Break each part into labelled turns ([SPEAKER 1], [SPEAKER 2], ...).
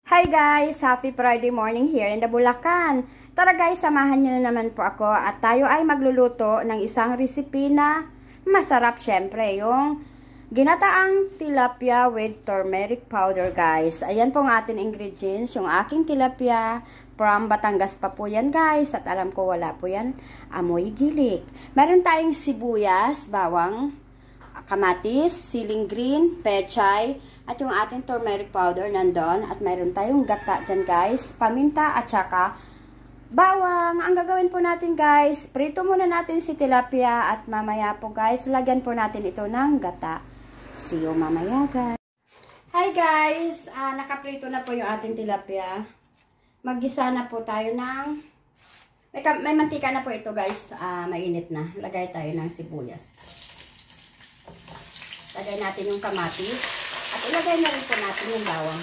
[SPEAKER 1] Hi guys! Happy Friday morning here in the Bulacan. Tara guys, samahan nyo naman po ako at tayo ay magluluto ng isang recipe na masarap syempre. Yung ginataang tilapia with turmeric powder guys. Ayan po ang ating ingredients. Yung aking tilapia from Batangas pa po yan guys. At alam ko wala po yan amoy gilik. Meron tayong sibuyas, bawang, kamatis, siling green, pechay, at yung ating turmeric powder nandun. At mayroon tayong gata dyan guys, paminta at saka bawang. Ang gagawin po natin guys, prito muna natin si tilapia at mamaya po guys, lagyan po natin ito ng gata. See you mamaya guys. Hi guys, nakaprito na po yung ating tilapia. Maggisa na po tayo ng, may mantika na po ito guys, mainit na. Lagay tayo ng sibuyas. Lagay natin yung kamatis. At ilagay na rin po natin yung bawang.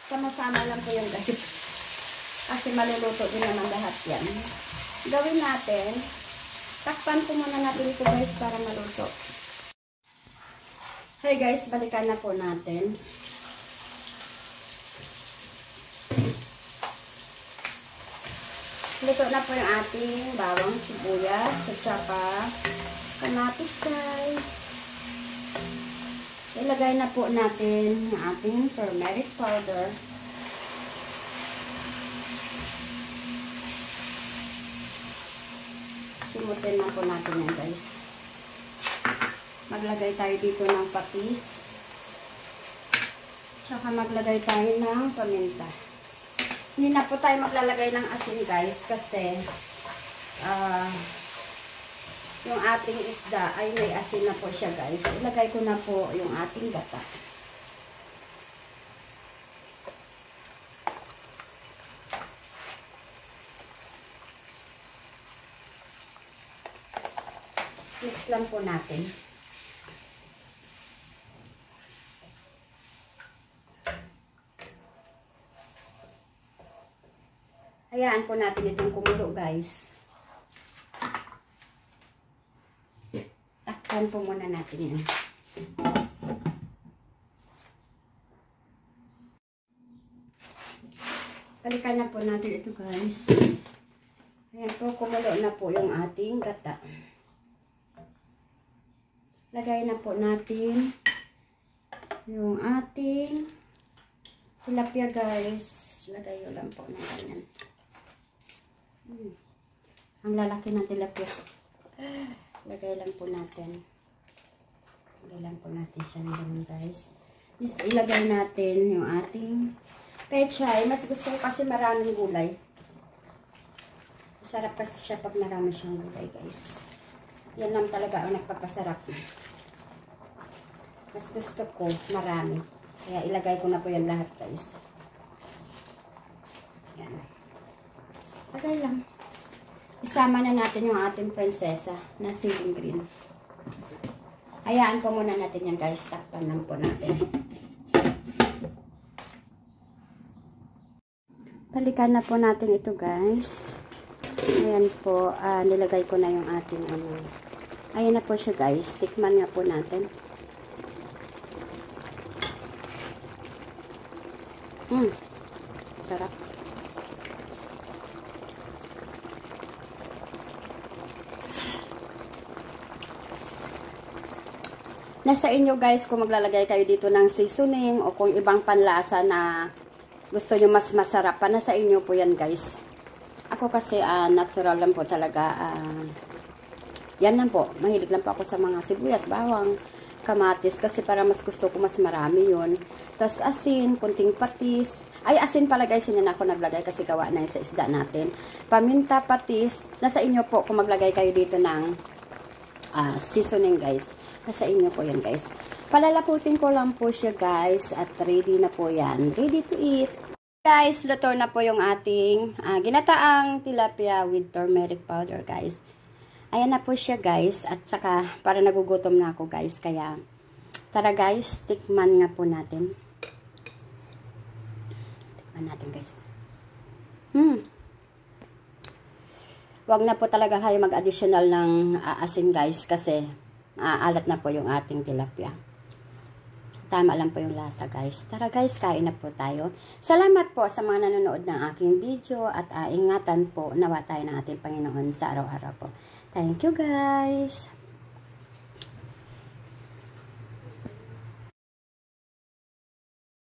[SPEAKER 1] Sama-sama lang po yung guys. Kasi maluluto din naman lahat yan. Gawin natin. Takpan po muna natin ito guys para maluto. Hey guys, balikan na po natin. Luto na po yung ating bawang, sibuyas, at saka kamatis guys. Ilagay na po natin yung ating turmeric powder. Simutin na po natin yan guys. Maglagay tayo dito ng patis. Tsaka maglagay tayo ng paminta. Hindi na po tayo maglalagay ng asin guys kasi yung ating isda ay may asin na po siya guys. Ilagay ko na po yung ating gata. Mix lang po natin. Hayaan po natin itong kumulo guys. Takpan po muna natin yan. Balikan na po natin ito guys. Ayan po, kumulo na po yung ating gata. Lagay na po natin yung ating tilapia guys. Lagay yun lang po na ganyan. Ang lalaki ng tilapia. Lagay lang po natin. Lagay lang po natin siya ng guys. Ilagay natin yung ating pechay. Mas gusto ko kasi maraming gulay. Masarap kasi siya pag marami siyang gulay guys. Yan lang talaga ang nagpapasarap. Mas gusto ko marami. Kaya ilagay ko na po yan lahat guys. Yan. Lagay lang. Isama na natin yung ating prinsesa na siling green. Hayaan po muna natin yan guys. Takpan lang po natin. Balikan na po natin ito guys. Ayan po. Nilagay ko na yung ating ayan na po siya guys. Tikman nga po natin. Sarap. Nasa inyo guys kung maglalagay kayo dito ng seasoning o kung ibang panlasa na gusto nyo mas masarap pa. Nasa inyo po yan guys. Ako kasi natural lang po talaga. Yan lang po. Mahilig lang po ako sa mga sibuyas, bawang, kamatis. Kasi para mas gusto ko mas marami yun. Tapos asin, kunting patis. Ay asin pala guys, hindi na ako naglagay kasi gawa na yun sa isda natin. Paminta, patis. Nasa inyo po kung maglagay kayo dito ng seasoning guys. Nasa inyo po yan guys. Palalaputin ko lang po siya guys. At ready na po yan. Ready to eat. Guys, luto na po yung ating ginataang tilapia with turmeric powder guys. Ayan na po siya guys. At saka para nagugutom na ako guys. Kaya tara guys, tikman nga po natin. Tikman natin guys. Wag na po talaga kayo mag-additional ng asin guys kasi alat na po yung ating tilapia. tama lang po yung lasa guys. Tara guys, kain na po tayo. Salamat po sa mga nanonood ng aking video at ingatan po nawa tayo ng ating Panginoon sa araw-araw po. Thank you guys!